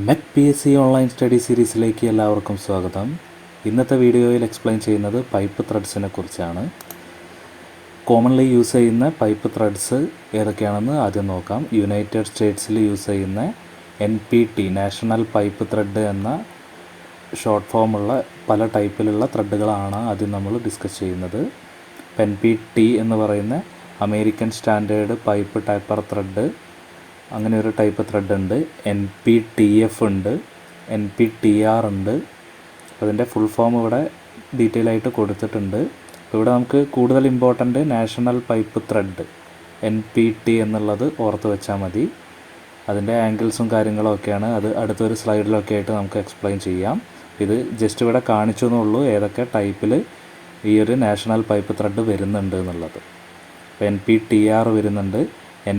Met P S C online study സീരീസിലേക്ക് എല്ലാവർക്കും സ്വാഗതം. ഇന്നത്തെ വീഡിയോയിൽ എക്സ്പ്ലെയിൻ ചെയ്യുന്നത് പൈപ്പ് ത്രെഡ്സിനെ കുറിച്ചാണ്. കോമൺലി യൂസ് ചെയ്യുന്ന പൈപ്പ് ത്രെഡ്സ് ഏതൊക്കെയാണെന്ന് ആദ്യം നോക്കാം. യുണൈറ്റഡ് സ്റ്റേറ്റ്സിൽ യൂസ് ചെയ്യുന്ന NPT നാഷണൽ പൈപ്പ് ത്രെഡ് എന്ന ഷോർട്ട് ഫോമുള്ള പല ടൈപ്പിലുള്ള ത്രെഡുകളാണ് ആദ്യം നമ്മൾ ഡിസ്കസ് ചെയ്യുന്നത്. NPT എന്ന് പറയുന്ന American standard pipe diaper thread, അങ്ങനെ ഒരു ടൈപ്പ് ത്രെഡ് ഉണ്ട്. NPTF ഉണ്ട്, NPTR ഉണ്ട്. അതിൻ്റെ ഫുൾ ഫോം ഇവിടെ ഡീറ്റെയിൽ ആയിട്ട് കൊടുത്തിട്ടുണ്ട്. ഇവിടെ നമുക്ക് കൂടുതൽ important national pipe thread NPT എന്നുള്ളത് ഓർത്ത് വെച്ചാൽ മതി. അതിൻ്റെ ആംഗിൾസും കാര്യങ്ങളും ഒക്കെയാണ് അത് അടുത്തൊരു സ്ലൈഡിലൊക്കെ ആയിട്ട് നമുക്ക് എക്സ്പ്ലെയിൻ ചെയ്യാം. ഇത് ജസ്റ്റ് ഇവിടെ കാണിച്ചു എന്നുള്ളൂ ഏതൊക്കെ ടൈപ്പിൽ ഈ ഒരു നാഷണൽ പൈപ്പ് ത്രെഡ് വരുന്നുണ്ട് എന്നുള്ളത്. NPTR വരുന്നുണ്ട്,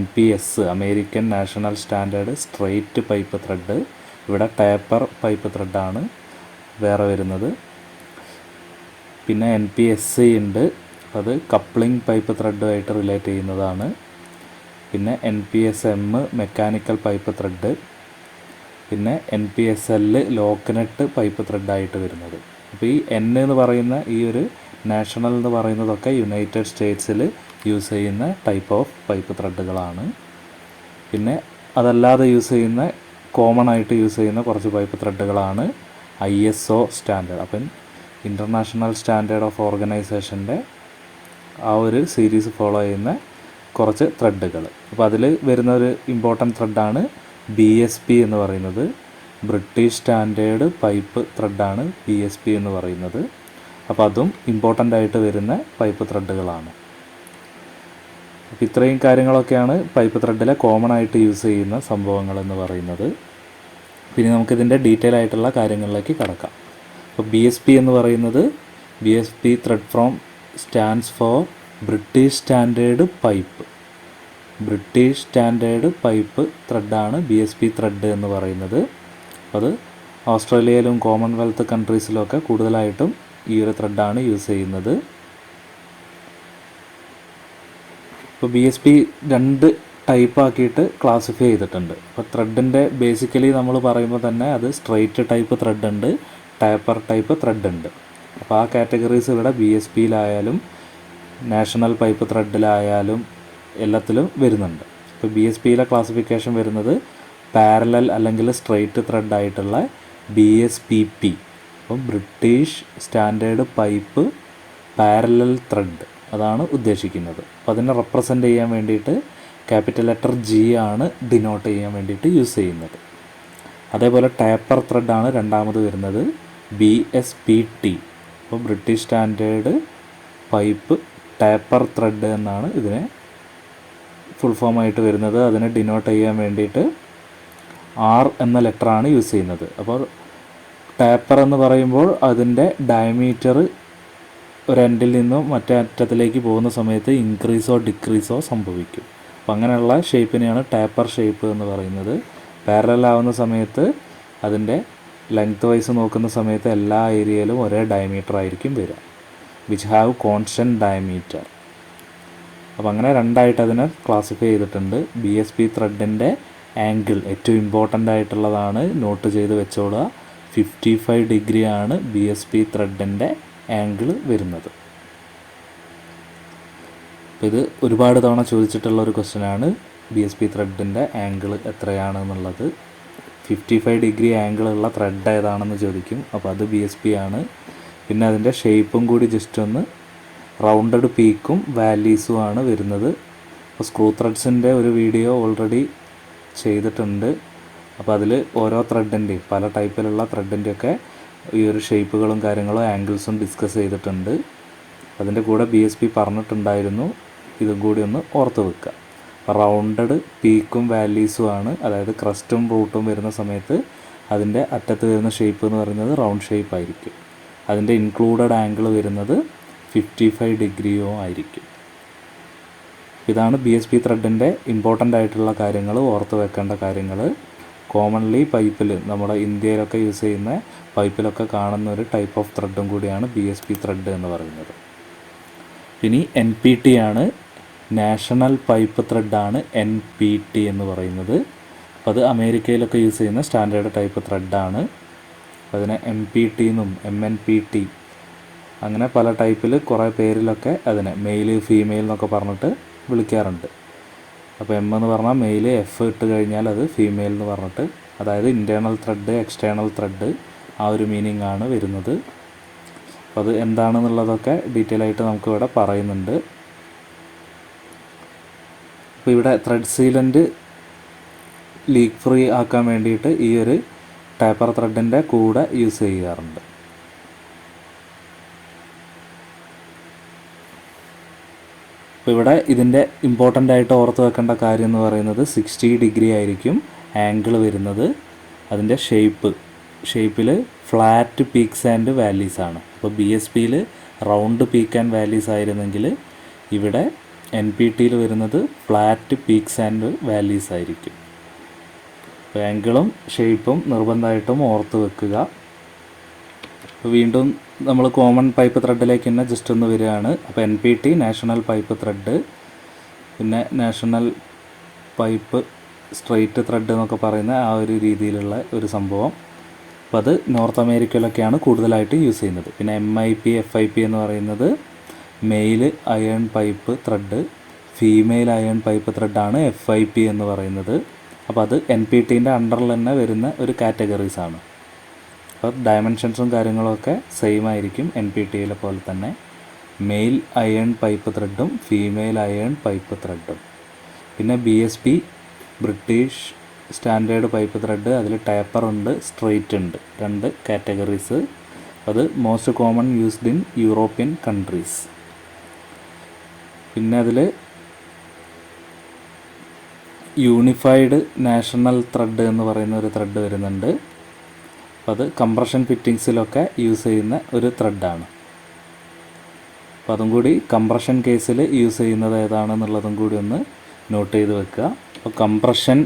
NPS American national standard straight pipe thread, ഇവിടെ ടേപ്പർ പൈപ്പ് ത്രെഡാണ് വേറെ വരുന്നത്. പിന്നെ NPSC ഉണ്ട്, അത് കപ്ലിംഗ് പൈപ്പ് ത്രെഡുമായിട്ട് റിലേറ്റ് ചെയ്യുന്നതാണ്. പിന്നെ NPSM മെക്കാനിക്കൽ പൈപ്പ് ത്രെഡ്, പിന്നെ NPSL ലോക്കനട്ട് പൈപ്പ് ത്രെഡായിട്ട് വരുന്നത്. അപ്പോൾ ഈ N എന്ന് പറയുന്ന ഈ ഒരു നാഷണൽ എന്ന് പറയുന്നതൊക്കെ യുണൈറ്റഡ് സ്റ്റേറ്റ്സിൽ യൂസ് ചെയ്യുന്ന ടൈപ്പ് ഓഫ് പൈപ്പ് ത്രെഡുകളാണ്. പിന്നെ അതല്ലാതെ യൂസ് ചെയ്യുന്ന കോമൺ ആയിട്ട് യൂസ് ചെയ്യുന്ന കുറച്ച് പൈപ്പ് ത്രെഡുകളാണ് ISO സ്റ്റാൻഡേർഡ്. അപ്പം ഇൻ്റർനാഷണൽ സ്റ്റാൻഡേർഡ് ഓഫ് ഓർഗനൈസേഷൻ്റെ ആ ഒരു സീരീസ് ഫോളോ ചെയ്യുന്ന കുറച്ച് ത്രെഡുകൾ. അപ്പോൾ അതിൽ വരുന്ന ഒരു ഇമ്പോർട്ടൻറ്റ് ത്രെഡാണ് BSP എന്ന് പറയുന്നത്. ബ്രിട്ടീഷ് സ്റ്റാൻഡേർഡ് പൈപ്പ് ത്രെഡാണ് BSP എന്ന് പറയുന്നത്. അപ്പോൾ അതും ഇമ്പോർട്ടൻ്റ് ആയിട്ട് വരുന്ന പൈപ്പ് ത്രെഡുകളാണ്. അപ്പോൾ ഇത്രയും കാര്യങ്ങളൊക്കെയാണ് പൈപ്പ് ത്രെഡിലെ കോമൺ ആയിട്ട് യൂസ് ചെയ്യുന്ന സംഭവങ്ങളെന്ന് പറയുന്നത്. പിന്നെ നമുക്കിതിൻ്റെ ഡീറ്റെയിൽ ആയിട്ടുള്ള കാര്യങ്ങളിലേക്ക് കടക്കാം. അപ്പോൾ BSP എന്ന് പറയുന്നത് BSP thread from stands for British standard pipe. British standard pipe ത്രെഡാണ് BSP ത്രെഡ് എന്ന് പറയുന്നത്. അത് ഓസ്ട്രേലിയയിലും കോമൺവെൽത്ത് കൺട്രീസിലൊക്കെ കൂടുതലായിട്ടും ഈ ഒരു ത്രെഡാണ് യൂസ് ചെയ്യുന്നത്. ഇപ്പോൾ BSP രണ്ട് ടൈപ്പാക്കിയിട്ട് ക്ലാസിഫൈ ചെയ്തിട്ടുണ്ട്. അപ്പോൾ ത്രെഡിൻ്റെ ബേസിക്കലി നമ്മൾ പറയുമ്പോൾ തന്നെ അത് സ്ട്രെയിറ്റ് ടൈപ്പ് ത്രെഡ് ഉണ്ട്, ടേപ്പർ ടൈപ്പ് ത്രെഡ് ഉണ്ട്. അപ്പോൾ ആ കാറ്റഗറീസ് ഇവിടെ BSPയിലായാലും നാഷണൽ പൈപ്പ് ത്രെഡിലായാലും എല്ലാത്തിലും വരുന്നുണ്ട്. ഇപ്പോൾ BSPയിലെ ക്ലാസിഫിക്കേഷൻ വരുന്നത് പാരലൽ അല്ലെങ്കിൽ സ്ട്രെയിറ്റ് ത്രെഡായിട്ടുള്ള BSPP. അപ്പം British standard pipe parallel thread അതാണ് ഉദ്ദേശിക്കുന്നത്. അപ്പോൾ അതിനെ റെപ്രസെൻ്റ് ചെയ്യാൻ വേണ്ടിയിട്ട് ക്യാപിറ്റൽ ലെറ്റർ G ആണ് ഡിനോട്ട് ചെയ്യാൻ വേണ്ടിയിട്ട് യൂസ് ചെയ്യുന്നത്. അതേപോലെ ടേപ്പർ ത്രെഡാണ് രണ്ടാമത് വരുന്നത്, BSPT. അപ്പോൾ British standard pipe taper thread എന്നാണ് ഇതിനെ ഫുൾ ഫോമായിട്ട് വരുന്നത്. അതിനെ ഡിനോട്ട് ചെയ്യാൻ വേണ്ടിയിട്ട് R എന്ന ലെറ്ററാണ് യൂസ് ചെയ്യുന്നത്. അപ്പോൾ ടേപ്പർ എന്ന് പറയുമ്പോൾ അതിൻ്റെ ഡയമീറ്റർ ഒരു എൻഡിൽ നിന്നും മറ്റേ അറ്റത്തിലേക്ക് പോകുന്ന സമയത്ത് ഇൻക്രീസോ ഡിക്രീസോ സംഭവിക്കും. അപ്പോൾ അങ്ങനെയുള്ള ഷേപ്പിനെയാണ് ടേപ്പർ ഷേപ്പ് എന്ന് പറയുന്നത്. പാരലൽ ആവുന്ന സമയത്ത് അതിൻ്റെ ലെങ്ത് വൈസ് നോക്കുന്ന സമയത്ത് എല്ലാ ഏരിയയിലും ഒരേ ഡയമീറ്റർ ആയിരിക്കും വരിക, വിച്ച് ഹാവ് കോൺസ്റ്റൻറ്റ് ഡയമീറ്റർ. അപ്പോൾ അങ്ങനെ രണ്ടായിട്ട് അതിനെ ക്ലാസിഫൈ ചെയ്തിട്ടുണ്ട്. BSP ത്രെഡിൻ്റെ ആംഗിൾ ഏറ്റവും ഇമ്പോർട്ടൻ്റ് ആയിട്ടുള്ളതാണ്, നോട്ട് ചെയ്ത് വെച്ചോളുക. 55 ഡിഗ്രി ആണ് BSP ത്രെഡിൻ്റെ ആംഗിൾ വരുന്നത്. അപ്പോൾ ഇത് ഒരുപാട് തവണ ചോദിച്ചിട്ടുള്ള ഒരു ക്വസ്റ്റ്യനാണ്, BSP ത്രെഡിൻ്റെ ആംഗിൾ എത്രയാണ് എന്നുള്ളത്. 55 ഡിഗ്രി ആംഗിളുള്ള ത്രെഡ് ഏതാണെന്ന് ചോദിക്കും. അപ്പോൾ അത് BSP ആണ്. പിന്നെ അതിൻ്റെ ഷേപ്പും കൂടി ജസ്റ്റ് ഒന്ന് റൗണ്ടഡ് പീക്കും വാലീസും ആണ് വരുന്നത്. അപ്പോൾ സ്ക്രൂ ത്രെഡ്സിൻ്റെ ഒരു വീഡിയോ ഓൾറെഡി ചെയ്തിട്ടുണ്ട്. അപ്പോൾ അതിൽ ഓരോ ത്രെഡിൻ്റെയും പല ടൈപ്പിലുള്ള ത്രെഡിൻ്റെയൊക്കെ ഈ ഒരു ഷേപ്പുകളും കാര്യങ്ങളും ആംഗിൾസും ഡിസ്കസ് ചെയ്തിട്ടുണ്ട്. അതിൻ്റെ കൂടെ BSP പറഞ്ഞിട്ടുണ്ടായിരുന്നു, ഇതും കൂടി ഒന്ന് ഓർത്ത് വെക്കുക. അപ്പോൾ റൗണ്ടഡ് പീക്കും വാലീസും ആണ്, അതായത് ക്രസ്റ്റും റൂട്ടും വരുന്ന സമയത്ത് അതിൻ്റെ അറ്റത്ത് വരുന്ന ഷേപ്പ് എന്ന് പറയുന്നത് റൗണ്ട് ഷേപ്പ് ആയിരിക്കും. അതിൻ്റെ ഇൻക്ലൂഡഡ് ആംഗിൾ വരുന്നത് 55 ഡിഗ്രിയോ ആയിരിക്കും. ഇതാണ് BSP ത്രെഡിൻ്റെ ഇമ്പോർട്ടൻ്റ് ആയിട്ടുള്ള കാര്യങ്ങൾ, ഓർത്ത് വെക്കേണ്ട കാര്യങ്ങൾ. കോമൺലി പൈപ്പിൽ നമ്മുടെ ഇന്ത്യയിലൊക്കെ യൂസ് ചെയ്യുന്ന പൈപ്പിലൊക്കെ കാണുന്ന ഒരു ടൈപ്പ് ഓഫ് ത്രെഡും കൂടിയാണ് BSP ത്രെഡ് എന്ന് പറയുന്നത്. ഇനി NPT ആണ്, നാഷണൽ പൈപ്പ് ത്രെഡാണ് NPT എന്ന് പറയുന്നത്. അപ്പോൾ അത് അമേരിക്കയിലൊക്കെ യൂസ് ചെയ്യുന്ന സ്റ്റാൻഡേർഡ് ടൈപ്പ് ത്രെഡാണ്. അതിനെ MPT എന്നും MNPT അങ്ങനെ പല ടൈപ്പിൽ കുറേ പേരിലൊക്കെ അതിനെ മെയിൽ ഫീമെയിൽ എന്നൊക്കെ പറഞ്ഞിട്ട് വിളിക്കാറുണ്ട്. അപ്പോൾ M എന്ന് പറഞ്ഞാൽ മെയിൽ, F ഇട്ട് കഴിഞ്ഞാൽ അത് ഫീമെയിൽ എന്ന് പറഞ്ഞിട്ട്, അതായത് ഇൻറ്റേർണൽ ത്രെഡ്, എക്സ്റ്റേണൽ ത്രെഡ്, ആ ഒരു മീനിങ് ആണ് വരുന്നത്. അപ്പോൾ അത് എന്താണെന്നുള്ളതൊക്കെ ഡീറ്റെയിൽ ആയിട്ട് നമുക്ക് ഇവിടെ പറയുന്നുണ്ട്. അപ്പോൾ ഇവിടെ ത്രെഡ് സീലൻറ്റ് ലീക്ക് ഫ്രീ ആക്കാൻ വേണ്ടിയിട്ട് ഈ ഒരു ടേപ്പർ ത്രെഡിൻ്റെ കൂടെ യൂസ് ചെയ്യാറുണ്ട്. അപ്പോൾ ഇവിടെ ഇതിൻ്റെ ഇമ്പോർട്ടൻ്റ് ആയിട്ട് ഓർത്ത് വെക്കേണ്ട കാര്യം എന്ന് പറയുന്നത് 60 ഡിഗ്രി ആയിരിക്കും ആംഗിൾ വരുന്നത്. അതിൻ്റെ ഷേപ്പിൽ ഫ്ലാറ്റ് പീക്സ് ആൻഡ് വാലീസ് ആണ്. അപ്പോൾ BSPയിൽ റൗണ്ട് പീക്ക് ആൻഡ് വാലീസ് ആയിരുന്നെങ്കിൽ ഇവിടെ NPTയിൽ വരുന്നത് ഫ്ലാറ്റ് പീക്സ് ആൻഡ് വാലീസ് ആയിരിക്കും. അപ്പോൾ ആംഗിളും ഷേപ്പും നിർബന്ധമായിട്ടും ഓർത്ത് വെക്കുക. അപ്പോൾ വീണ്ടും നമ്മൾ കോമൺ പൈപ്പ് ത്രെഡിലേക്ക് തന്നെ ജസ്റ്റ് ഒന്ന് വരികയാണ്. അപ്പോൾ NPT നാഷണൽ പൈപ്പ് ത്രെഡ്, പിന്നെ നാഷണൽ പൈപ്പ് സ്ട്രെയിറ്റ് ത്രെഡ് എന്നൊക്കെ പറയുന്ന ആ ഒരു രീതിയിലുള്ള ഒരു സംഭവം. അപ്പോൾ അത് നോർത്ത് അമേരിക്കയിലൊക്കെയാണ് കൂടുതലായിട്ട് യൂസ് ചെയ്യുന്നത്. പിന്നെ MIP, FIP എന്ന് പറയുന്നത് male iron pipe thread, female iron pipe ത്രെഡാണ് FIP എന്ന് പറയുന്നത്. അപ്പോൾ അത് NPTൻ്റെ അണ്ടറിൽ തന്നെ വരുന്ന ഒരു കാറ്റഗറീസാണ്. അപ്പോൾ ഡയമെൻഷൻസും കാര്യങ്ങളൊക്കെ സെയിം ആയിരിക്കും NPTയിലെ പോലെ തന്നെ. മെയിൽ അയൺ പൈപ്പ് ത്രെഡും ഫീമെയിൽ അയൺ പൈപ്പ് ത്രെഡും. പിന്നെ BSP British standard pipe thread, അതിൽ ടേപ്പർ ഉണ്ട്, സ്ട്രെയിറ്റ് ഉണ്ട്, 2 കാറ്റഗറീസ്. അത് most common used in European countries. പിന്നെ അതിൽ യൂണിഫൈഡ് നാഷണൽ ത്രെഡ് എന്ന് പറയുന്ന ഒരു ത്രെഡ് വരുന്നുണ്ട്. അപ്പോൾ അത് കംപ്രഷൻ ഫിറ്റിങ്സിലൊക്കെ യൂസ് ചെയ്യുന്ന ഒരു ത്രെഡാണ്. അപ്പോൾ അതും കൂടി കംപ്രഷൻ കേസിൽ യൂസ് ചെയ്യുന്നത് ഏതാണെന്നുള്ളതും കൂടി ഒന്ന് നോട്ട് ചെയ്ത് വെക്കുക. അപ്പോൾ കംപ്രഷൻ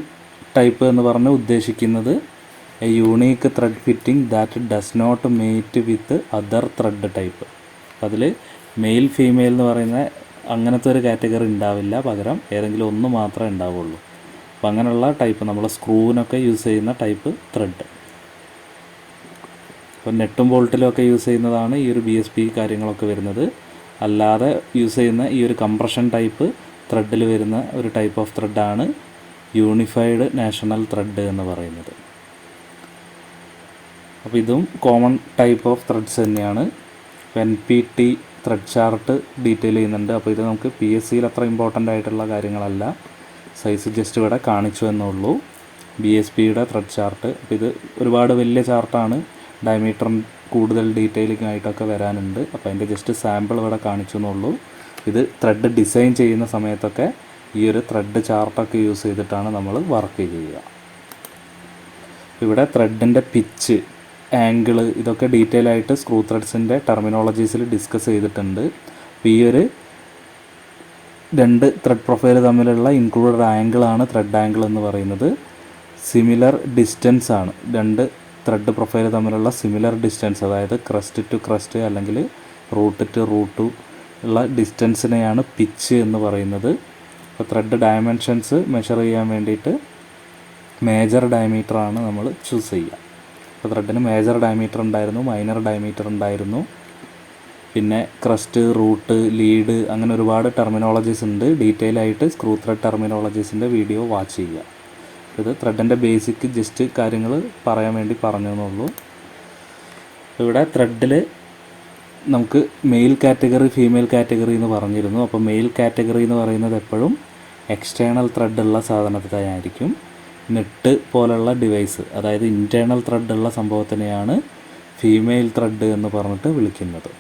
ടൈപ്പ് എന്ന് പറഞ്ഞ് ഉദ്ദേശിക്കുന്നത് a unique thread fitting that does not mate with other thread type. അതിൽ മെയിൽ ഫീമെയിൽ എന്ന് പറയുന്ന അങ്ങനത്തെ ഒരു കാറ്റഗറി ഉണ്ടാവില്ല, പകരം ഏതെങ്കിലും ഒന്ന് മാത്രമേ ഉണ്ടാവുള്ളൂ. അപ്പോൾ അങ്ങനെയുള്ള ടൈപ്പ് നമ്മൾ സ്ക്രൂവിനൊക്കെ യൂസ് ചെയ്യുന്ന ടൈപ്പ് ത്രെഡ്. അപ്പോൾ നെട്ടും ബോൾട്ടിലും ഒക്കെ യൂസ് ചെയ്യുന്നതാണ് ഈ ഒരു BSP കാര്യങ്ങളൊക്കെ വരുന്നത്. അല്ലാതെ യൂസ് ചെയ്യുന്ന ഈ ഒരു കംപ്രഷൻ ടൈപ്പ് ത്രെഡിൽ വരുന്ന ഒരു ടൈപ്പ് ഓഫ് ത്രെഡാണ് യൂണിഫൈഡ് നാഷണൽ ത്രെഡ് എന്ന് പറയുന്നത്. അപ്പോൾ ഇതും കോമൺ ടൈപ്പ് ഓഫ് ത്രെഡ്സ് തന്നെയാണ്. NPT ത്രെഡ് ചാർട്ട് ഡീറ്റെയിൽ ചെയ്യുന്നുണ്ട്. അപ്പോൾ ഇത് നമുക്ക് PSCയിൽ അത്ര ഇമ്പോർട്ടൻ്റ് ആയിട്ടുള്ള കാര്യങ്ങളല്ല, സൈസ് ജസ്റ്റ് ഇവിടെ കാണിച്ചു എന്നുള്ളൂ. BSPയുടെ ത്രെഡ് ചാർട്ട്. അപ്പോൾ ഇത് ഒരുപാട് വലിയ ചാർട്ടാണ്, ഡയമീറ്റർ കൂടുതൽ ഡീറ്റെയിലിംഗ് ആയിട്ടൊക്കെ വരാനുണ്ട്. അപ്പോൾ അതിൻ്റെ ജസ്റ്റ് സാമ്പിൾ ഇവിടെ കാണിച്ചു എന്നുള്ളൂ. ഇത് ത്രെഡ് ഡിസൈൻ ചെയ്യുന്ന സമയത്തൊക്കെ ഈ ഒരു ത്രെഡ് ചാർട്ടൊക്കെ യൂസ് ചെയ്തിട്ടാണ് നമ്മൾ വർക്ക് ചെയ്യുക. ഇവിടെ ത്രെഡിൻ്റെ പിച്ച്, ആംഗിൾ, ഇതൊക്കെ ഡീറ്റെയിൽ ആയിട്ട് സ്ക്രൂ ത്രെഡ്സിൻ്റെ ടെർമിനോളജീസിൽ ഡിസ്കസ് ചെയ്തിട്ടുണ്ട്. അപ്പോൾ ഈ ഒരു 2 ത്രെഡ് പ്രൊഫൈൽ തമ്മിലുള്ള ഇൻക്ലൂഡഡ് ആംഗിളാണ് ത്രെഡ് ആംഗിൾ എന്ന് പറയുന്നത്. സിമിലർ ഡിസ്റ്റൻസ് ആണ് 2 ത്രെഡ് പ്രൊഫൈൽ തമ്മിലുള്ള സിമിലർ ഡിസ്റ്റൻസ്, അതായത് ക്രസ്റ്റ് ടു ക്രസ്റ്റ് അല്ലെങ്കിൽ റൂട്ട് ടു റൂട്ട് ഉള്ള ഡിസ്റ്റൻസിനെയാണ് പിച്ച് എന്ന് പറയുന്നത്. അപ്പോൾ ത്രെഡ് ഡയമെൻഷൻസ് മെഷർ ചെയ്യാൻ വേണ്ടിയിട്ട് മേജർ ഡയമീറ്ററാണ് നമ്മൾ ചൂസ് ചെയ്യുക. അപ്പോൾ ത്രെഡിന് മേജർ ഡയമീറ്റർ ഉണ്ടായിരുന്നു, മൈനർ ഡയമീറ്റർ ഉണ്ടായിരുന്നു, പിന്നെ ക്രസ്റ്റ്, റൂട്ട്, ലീഡ്, അങ്ങനെ ഒരുപാട് ടെർമിനോളജീസ് ഉണ്ട്. ഡീറ്റെയിൽ ആയിട്ട് സ്ക്രൂ ത്രെഡ് ടെർമിനോളജീസിൻ്റെ വീഡിയോ വാച്ച് ചെയ്യുക. ഇത് ത്രെഡിൻ്റെ ബേസിക് ജസ്റ്റ് കാര്യങ്ങൾ പറയാൻ വേണ്ടി പറഞ്ഞെന്നുള്ളൂ. ഇവിടെ ത്രെഡിൽ നമുക്ക് മെയിൽ കാറ്റഗറി, ഫീമെയിൽ കാറ്റഗറി എന്ന് പറഞ്ഞിരുന്നു. അപ്പോൾ മെയിൽ കാറ്റഗറി എന്ന് പറയുന്നത് എപ്പോഴും എക്സ്റ്റേണൽ ത്രെഡുള്ള സാധനത്തിനായിരിക്കും. നെട്ട് പോലുള്ള ഡിവൈസ്, അതായത് ഇൻറ്റേർണൽ ത്രെഡുള്ള സംഭവത്തിനെയാണ് ഫീമെയിൽ ത്രെഡ് എന്ന് പറഞ്ഞിട്ട് വിളിക്കുന്നത്.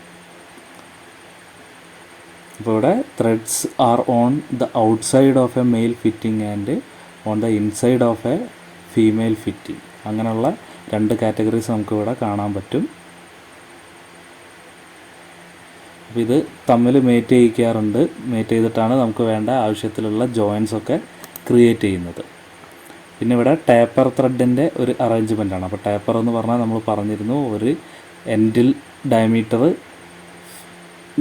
അപ്പോൾ ഇവിടെ threads are on the outside of a male fitting and on the inside of a female fitting. അങ്ങനെയുള്ള 2 കാറ്റഗറീസ് നമുക്കിവിടെ കാണാൻ പറ്റും. അപ്പോൾ ഇത് തമ്മിൽ മേറ്റ് ചെയ്യിക്കാറുണ്ട്. മേറ്റ് ചെയ്തിട്ടാണ് നമുക്ക് വേണ്ട ആവശ്യത്തിലുള്ള ജോയിൻസൊക്കെ ക്രിയേറ്റ് ചെയ്യുന്നത്. പിന്നെ ഇവിടെ ടേപ്പർ ത്രെഡിൻ്റെ ഒരു അറേഞ്ച്മെൻറ്റാണ്. അപ്പോൾ ടേപ്പർ എന്ന് പറഞ്ഞാൽ നമ്മൾ പറഞ്ഞിരുന്നു, ഒരു എൻഡിൽ ഡയമീറ്റർ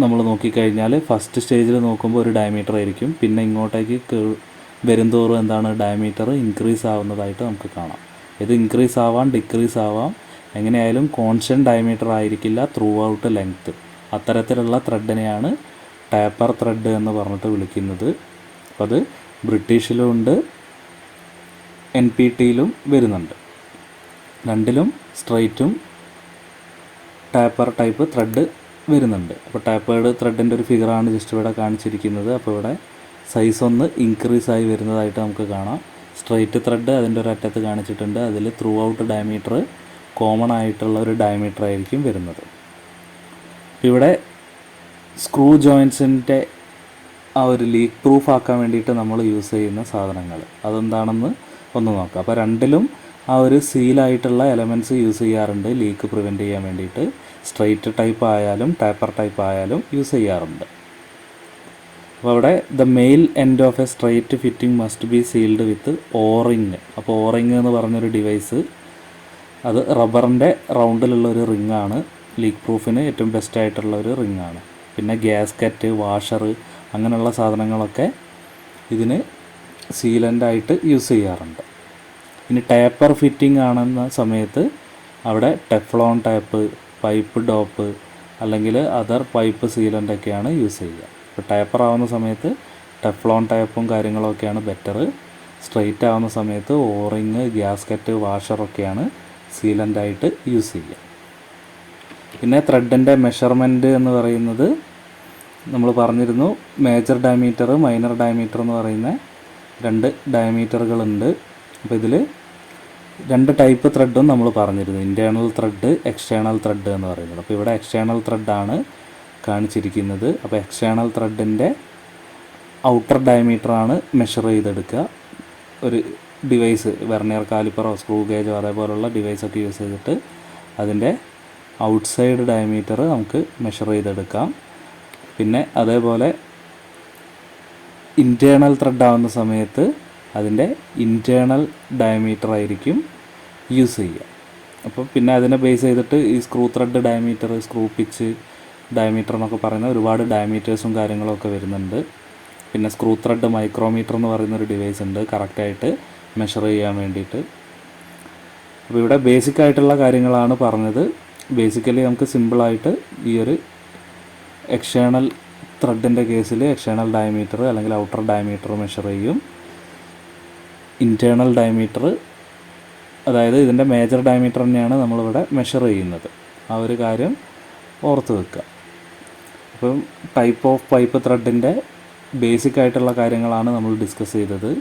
നമ്മൾ നോക്കിക്കഴിഞ്ഞാൽ ഫസ്റ്റ് സ്റ്റേജിൽ നോക്കുമ്പോൾ ഒരു ഡയമീറ്റർ ആയിരിക്കും, പിന്നെ ഇങ്ങോട്ടേക്ക് വരുംതോറും എന്താണ് ഡയമീറ്റർ ഇൻക്രീസ് ആവുന്നതായിട്ട് നമുക്ക് കാണാം. ഇത് ഇൻക്രീസ് ആവാം, ഡിക്രീസ് ആവാം, എങ്ങനെയായാലും കോൺസ്റ്റൻറ്റ് ഡയമീറ്റർ ആയിരിക്കില്ല ത്രൂ ഔട്ട് ലെങ്ത്ത്. അത്തരത്തിലുള്ള ത്രെഡിനെയാണ് ടാപ്പർ ത്രെഡ് എന്ന് പറഞ്ഞിട്ട് വിളിക്കുന്നത്. അപ്പോൾ അത് ബ്രിട്ടീഷിലും ഉണ്ട്, NPTയിലും വരുന്നുണ്ട്. രണ്ടിലും സ്ട്രൈറ്റും ടാപ്പർ ടൈപ്പ് ത്രെഡ് വരുന്നുണ്ട്. അപ്പോൾ ടാപ്പേർഡ് ത്രെഡിൻ്റെ ഒരു ഫിഗറാണ് ജസ്റ്റ് ഇവിടെ കാണിച്ചിരിക്കുന്നത്. അപ്പോൾ ഇവിടെ സൈസ് ഒന്ന് ഇൻക്രീസ് ആയി വരുന്നതായിട്ട് നമുക്ക് കാണാം. സ്ട്രൈറ്റ് ത്രെഡ് അതിൻ്റെ ഒരു അറ്റത്ത് കാണിച്ചിട്ടുണ്ട്. അതിൽ ത്രൂ ഔട്ട് ഡയമീറ്റർ കോമൺ ആയിട്ടുള്ള ഒരു ഡയമീറ്റർ ആയിരിക്കും വരുന്നത്. ഇവിടെ സ്ക്രൂ ജോയിൻസിൻ്റെ ആ ഒരു ലീക്ക് പ്രൂഫ് ആക്കാൻ വേണ്ടിയിട്ട് നമ്മൾ യൂസ് ചെയ്യുന്ന സാധനങ്ങൾ അതെന്താണെന്ന് ഒന്ന് നോക്കാം. അപ്പോൾ രണ്ടിലും ആ ഒരു സീലായിട്ടുള്ള എലമെൻറ്റ്സ് യൂസ് ചെയ്യാറുണ്ട് ലീക്ക് പ്രിവെൻറ്റ് ചെയ്യാൻ വേണ്ടിയിട്ട്. സ്ട്രൈറ്റ് ടൈപ്പ് ആയാലും ടാപ്പർ ടൈപ്പ് ആയാലും യൂസ് ചെയ്യാറുണ്ട്. അപ്പോൾ അവിടെ the male end of a straight fitting must be sealed with O ring. അപ്പോൾ ഓറിങ് എന്ന് പറഞ്ഞൊരു ഡിവൈസ്, അത് റബ്ബറിൻ്റെ റൗണ്ടിലുള്ള ഒരു റിങ്ങാണ്. ലീക്ക് പ്രൂഫിന് ഏറ്റവും ബെസ്റ്റ് ആയിട്ടുള്ള ഒരു റിങ്ങാണ്. പിന്നെ ഗ്യാസ്കറ്റ്, വാഷർ അങ്ങനെയുള്ള സാധനങ്ങളൊക്കെ ഇതിന് സീലൻ്റായിട്ട് യൂസ് ചെയ്യാറുണ്ട്. ഇനി ടാപ്പർ ഫിറ്റിംഗ് ആണെന്ന സമയത്ത് അവിടെ ടെഫ്ലോൺ ടാപ്പ്, പൈപ്പ് ഡോപ്പ് അല്ലെങ്കിൽ അതർ പൈപ്പ് സീലൻ്റൊക്കെയാണ് യൂസ് ചെയ്യുക. ഇപ്പോൾ ടാപ്പർ ആവുന്ന സമയത്ത് ടെഫ്ലോൺ ടാപ്പും കാര്യങ്ങളൊക്കെയാണ് ബെറ്റർ. സ്ട്രെയിറ്റ് ആവുന്ന സമയത്ത് ഓറിങ്, ഗ്യാസ്കറ്റ്, വാഷറൊക്കെയാണ് സീലൻ്റായിട്ട് യൂസ് ചെയ്യുക. പിന്നെ ത്രെഡിൻ്റെ മെഷർമെൻറ്റ് എന്ന് പറയുന്നത് നമ്മൾ പറഞ്ഞിരുന്നു. മേജർ ഡയമീറ്റർ, മൈനർ ഡയമീറ്റർ എന്ന് പറയുന്ന 2 ഡയമീറ്ററുകളുണ്ട്. അപ്പോൾ ഇതിൽ 2 ടൈപ്പ് ത്രെഡും നമ്മൾ പറഞ്ഞിരുന്നു, ഇൻറ്റേർണൽ ത്രെഡ്, എക്സ്റ്റേണൽ ത്രെഡ് എന്ന് പറയുന്നത്. അപ്പോൾ ഇവിടെ എക്സ്റ്റേണൽ ത്രെഡാണ് കാണിച്ചിരിക്കുന്നത്. അപ്പോൾ എക്സ്റ്റേണൽ ത്രെഡിൻ്റെ ഔട്ടർ ഡയമീറ്ററാണ് മെഷർ ചെയ്തെടുക്കുക. ഒരു ഡിവൈസ്, വെർണിയർ കാലിപ്പറോ സ്ക്രൂ ഗേജോ അതേപോലുള്ള ഡിവൈസൊക്കെ യൂസ് ചെയ്തിട്ട് അതിൻ്റെ ഔട്ട്സൈഡ് ഡയമീറ്റർ നമുക്ക് മെഷർ ചെയ്തെടുക്കാം. പിന്നെ അതേപോലെ ഇൻറ്റേർണൽ ത്രെഡ് ആവുന്ന സമയത്ത് അതിൻ്റെ ഇൻറ്റേർണൽ ഡയമീറ്റർ ആയിരിക്കും യൂസ് ചെയ്യുക. അപ്പോൾ പിന്നെ അതിനെ ബേസ് ചെയ്തിട്ട് ഈ screw thread diameter, screw pitch diameter എന്നൊക്കെ പറയുന്ന ഒരുപാട് ഡയമീറ്റേഴ്സും കാര്യങ്ങളൊക്കെ വരുന്നുണ്ട്. പിന്നെ സ്ക്രൂ ത്രെഡ് മൈക്രോമീറ്റർ എന്ന് പറയുന്നൊരു ഡിവൈസ് ഉണ്ട് കറക്റ്റായിട്ട് മെഷർ ചെയ്യാൻ വേണ്ടിയിട്ട്. അപ്പോൾ ഇവിടെ ബേസിക് ആയിട്ടുള്ള കാര്യങ്ങളാണ് പറഞ്ഞത്. ബേസിക്കലി നമുക്ക് സിമ്പിളായിട്ട് ഈ ഒരു എക്സ്റ്റേണൽ ത്രെഡിൻ്റെ കേസിൽ എക്സ്റ്റേണൽ ഡയമീറ്റർ അല്ലെങ്കിൽ ഔട്ടർ ഡയമീറ്റർ മെഷർ ചെയ്യും. ഇൻറ്റേർണൽ ഡയമീറ്റർ, അതായത് ഇതിൻ്റെ മേജർ ഡയമീറ്റർ തന്നെയാണ് നമ്മളിവിടെ മെഷർ ചെയ്യുന്നത്. ആ ഒരു കാര്യം ഓർത്ത് വെക്കുക. അപ്പം ടൈപ്പ് ഓഫ് പൈപ്പ് ത്രെഡിൻ്റെ ബേസിക് ആയിട്ടുള്ള കാര്യങ്ങളാണ് നമ്മൾ ഡിസ്കസ് ചെയ്തത്.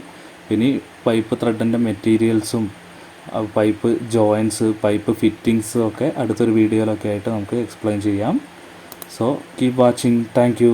ഇനി പൈപ്പ് ത്രെഡിൻ്റെ മെറ്റീരിയൽസും പൈപ്പ് ജോയിൻസ്, പൈപ്പ് ഫിറ്റിങ്സും ഒക്കെ അടുത്തൊരു വീഡിയോയിലൊക്കെ ആയിട്ട് നമുക്ക് എക്സ്പ്ലെയിൻ ചെയ്യാം. So keep watching. Thank you.